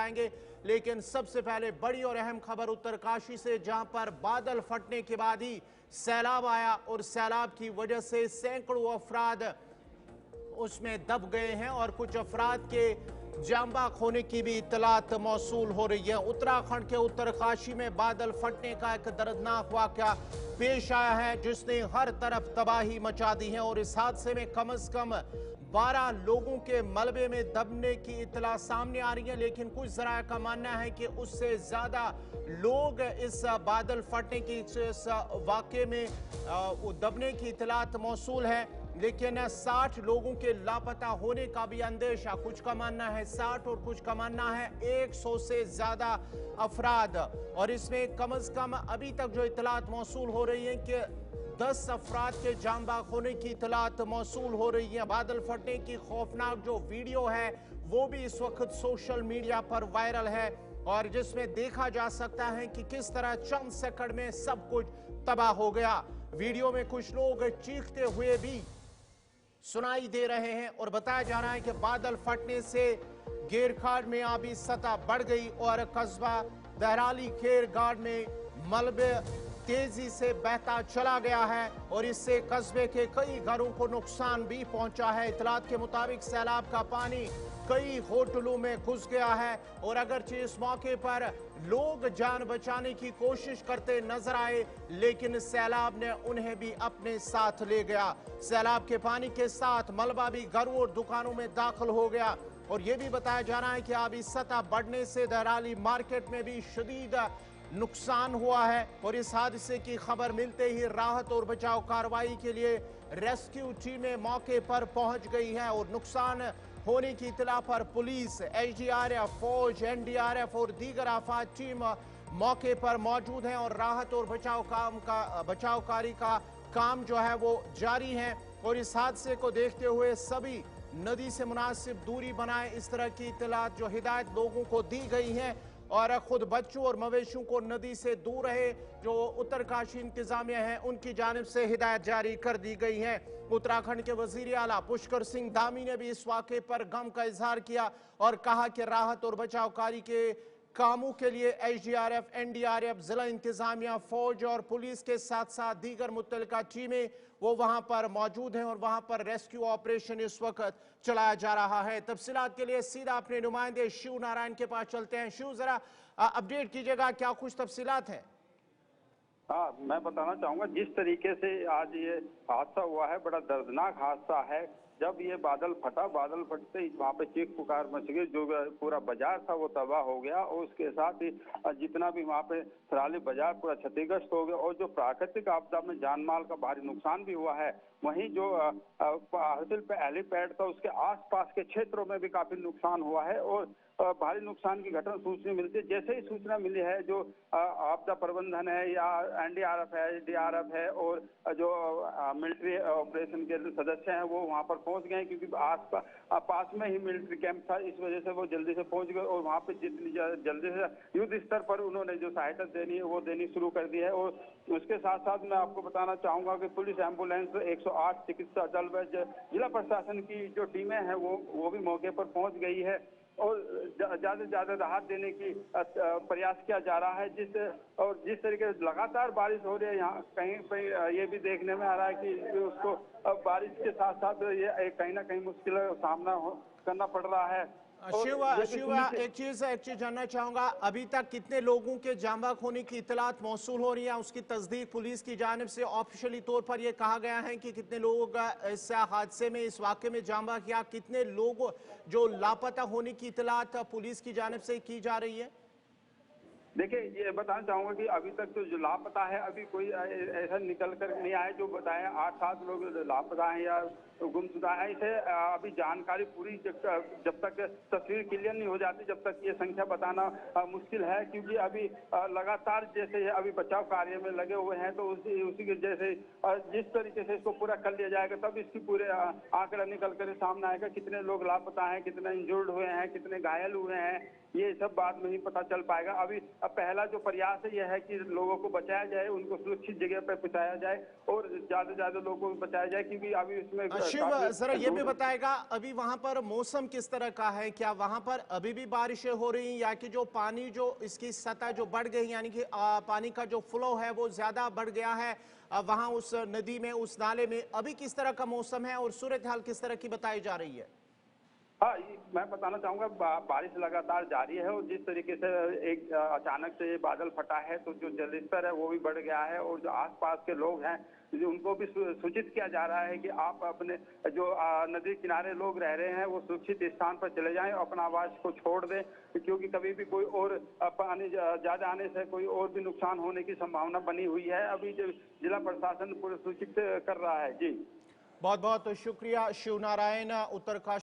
आएंगे। लेकिन सबसे पहले बड़ी और अहम खबर उत्तरकाशी से, जहां पर बादल फटने के बाद ही सैलाब आया और सैलाब की वजह से सैकड़ों अफराद उसमें दब गए हैं और कुछ अफराद के जान बाग होने की भी इत्तलात मौसूल हो रही है। उत्तराखंड के उत्तरकाशी में बादल फटने का एक दर्दनाक वाकया पेश आया है, जिसने हर तरफ तबाही मचा दी है और इस हादसे में कम से कम 12 लोगों के मलबे में दबने की इत्तला सामने आ रही है। लेकिन कुछ जराये का मानना है कि उससे ज्यादा लोग इस बादल फटने की इस वाकये में दबने की इत्तलात मौसूल है। लेकिन 60 लोगों के लापता होने का भी अंदेशा, कुछ का मानना है 60 और कुछ का मानना है 100 से ज्यादा अफराद। और इसमें कम से कम अभी तक जो इत्तलात मौसूल हो रही है कि 10 अफराद के जान बाग होने की इत्तलात मौसूल हो रही है। बादल फटने की खौफनाक जो वीडियो है वो भी इस वक्त सोशल मीडिया पर वायरल है और जिसमें देखा जा सकता है कि किस तरह चंद सेकंड में सब कुछ तबाह हो गया। वीडियो में कुछ लोग चीखते हुए भी सुनाई दे रहे हैं और बताया जा रहा है कि बादल फटने से घेरघाट में आबी सतह बढ़ गई और कस्बा दहराली घेरघाट में मलबे तेजी से बहता चला गया है और इससे कस्बे के कई घरों को नुकसान भी पहुंचा है। इतलात के मुताबिक सैलाब का पानी कई होटलों में घुस गया है और अगरचे इस मौके पर लोग जान बचाने की कोशिश करते नजर आए, लेकिन सैलाब ने उन्हें भी अपने साथ ले गया। सैलाब के पानी के साथ मलबा भी घरों और दुकानों में दाखिल हो गया और यह भी बताया जा रहा है कि आबी सतह बढ़ने से दहराली मार्केट में भी शदीद नुकसान हुआ है और इस हादसे की खबर मिलते ही राहत और बचाव कार्रवाई के लिए रेस्क्यू टीमें मौके पर पहुंच गई हैं और नुकसान होने की इतला पर पुलिस, एसडीआरएफ, फौज, एनडीआरएफ और दीगर आफात टीम मौके पर मौजूद हैं और राहत और बचावकारी का काम जो है वो जारी है। और इस हादसे को देखते हुए सभी नदी से मुनासिब दूरी बनाए, इस तरह की इतलात जो हिदायत लोगों को दी गई है और खुद बच्चों और मवेशियों को नदी से दूर रहे, जो उत्तरकाशी इंतजामिया है उनकी जानिब से हिदायत जारी कर दी गई है। उत्तराखंड के वजीर आला पुष्कर सिंह धामी ने भी इस वाक़े पर गम का इजहार किया और कहा कि राहत और बचाव कार्य के कामों के लिए एसडीआरएफ, एनडीआरएफ, जिला इंतजामिया, फौज और पुलिस के साथ साथ दीगर मुतल्लिका टीमें वो वहां पर मौजूद हैं और वहां पर रेस्क्यू ऑपरेशन इस वक्त चलाया जा रहा है। तफसीलात के लिए सीधा अपने नुमाइंदे शिव नारायण के पास चलते हैं। शिव, जरा अपडेट कीजिएगा, क्या कुछ तफसीलात हैं? हाँ, मैं बताना चाहूंगा जिस तरीके से आज ये हादसा हुआ है, बड़ा दर्दनाक हादसा है। जब ये बादल फटा, बादल फटते ही वहाँ पे चीख पुकार मच गई, जो पूरा बाजार था वो तबाह हो गया और उसके साथ ही जितना भी वहाँ पे सराली बाजार पूरा क्षतिग्रस्त हो गया और जो प्राकृतिक आपदा में जान माल का भारी नुकसान भी हुआ है। वहीं जो हासिल पे हेलीपैड था उसके आसपास के क्षेत्रों में भी काफी नुकसान हुआ है और भारी नुकसान की घटना सूचना मिलती है। जैसे ही सूचना मिली है, जो आपदा प्रबंधन है या एनडीआरएफ है, डीआरएफ है और जो मिलिट्री ऑपरेशन के सदस्य हैं वो वहां पर पहुंच गए, क्योंकि पास में ही मिलिट्री कैंप था। इस वजह से वो जल्दी से पहुंच गए और वहां पे जितनी जल्दी से युद्ध स्तर पर उन्होंने जो सहायता देनी है वो देनी शुरू कर दी है। और उसके साथ साथ मैं आपको बताना चाहूंगा कि पुलिस एम्बुलेंस, 108 चिकित्सा दल व जिला प्रशासन की जो टीमें हैं वो भी मौके पर पहुंच गई है और ज्यादा से ज्यादा राहत देने की प्रयास किया जा रहा है। जिस तरीके से लगातार बारिश हो रही है, यहाँ कहीं कहीं ये भी देखने में आ रहा है कि उसको बारिश के साथ साथ ये कहीं ना कहीं मुश्किल का सामना करना पड़ रहा है। शिव, एक चीज जानना चाहूंगा, अभी तक कितने लोगों के जान बाग होने की इतलात मौसूल हो रही है? उसकी तस्दीक पुलिस की जानिब से ऑफिशियली तौर पर यह कहा गया है कि कितने लोग इस हादसे में, इस वाक़े में जान बाग, या कितने लोग जो लापता होने की इतलात पुलिस की जानिब से की जा रही है? देखिए, ये बताना चाहूंगा कि अभी तक तो जो लापता है, अभी कोई ऐसा निकल कर नहीं आया। जो बताया 8-7 लोग लापता हैं या गुमशुदा है, इसे अभी जानकारी पूरी जब तक तस्वीर क्लियर नहीं हो जाती, जब तक ये संख्या बताना मुश्किल है। क्योंकि अभी लगातार जैसे अभी बचाव कार्य में लगे हुए हैं, तो उसी के जैसे जिस तरीके से इसको पूरा कर लिया जाएगा तब इसकी पूरे आंकड़ा निकल कर सामने आएगा, कितने लोग लापता हैं, कितने इंजर्ड हुए हैं, कितने घायल हुए हैं। ये सब बाद में ही पता चल पाएगा। अभी अब पहला जो प्रयास है यह है कि लोगों को बचाया जाए, उनको सुरक्षित जगह पर पहुंचाया जाए और ज्यादा से ज्यादा लोगों को बचाया जाए, क्योंकि अभी इसमें शिव, काफी जरा ये भी बताएगा अभी वहां पर मौसम किस तरह का है? क्या वहां पर अभी भी बारिशें हो रही हैं, या कि जो पानी जो इसकी सतह जो बढ़ गई, यानी कि पानी का जो फ्लो है वो ज्यादा बढ़ गया है वहां उस नदी में, उस नाले में? अभी किस तरह का मौसम है और सूरत हाल किस तरह की बताई जा रही है? हाँ, मैं बताना चाहूंगा बारिश लगातार जारी है और जिस तरीके से एक अचानक से ये बादल फटा है तो जो जलस्तर है वो भी बढ़ गया है और जो आसपास के लोग हैं उनको भी सूचित किया जा रहा है कि आप अपने जो नदी किनारे लोग रह रहे हैं वो सुरक्षित स्थान पर चले जाएं, अपना आवास को छोड़ दें, क्योंकि कभी भी कोई और पानी ज्यादा आने से कोई और भी नुकसान होने की संभावना बनी हुई है। अभी जो जिला प्रशासन पूरे सूचित कर रहा है। जी बहुत बहुत शुक्रिया शिव नारायण, उत्तरकाशी